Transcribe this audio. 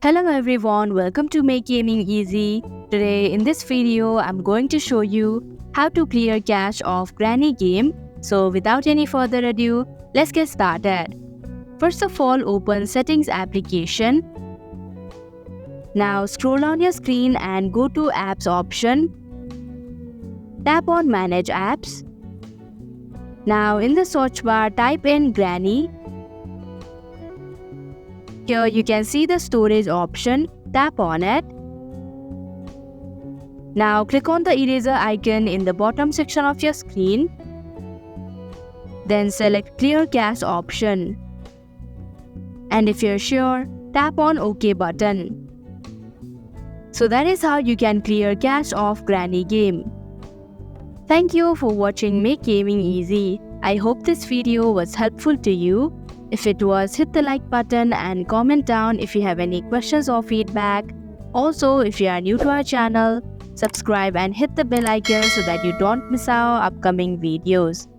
Hello everyone, welcome to Make Gaming Easy. Today in this video, I'm going to show you how to clear cache of Granny game. So without any further ado, let's get started. First of all, open Settings application. Now scroll on your screen and go to Apps option. Tap on Manage Apps. Now in the search bar, type in Granny. Here you can see the storage option, tap on it. Now click on the eraser icon in the bottom section of your screen. Then select Clear Cache option. And if you're sure, tap on OK button. So that is how you can clear cache of Granny game. Thank you for watching Make Gaming Easy. I hope this video was helpful to you. If it was, hit the like button and comment down if you have any questions or feedback. Also, if you are new to our channel, subscribe and hit the bell icon so that you don't miss our upcoming videos.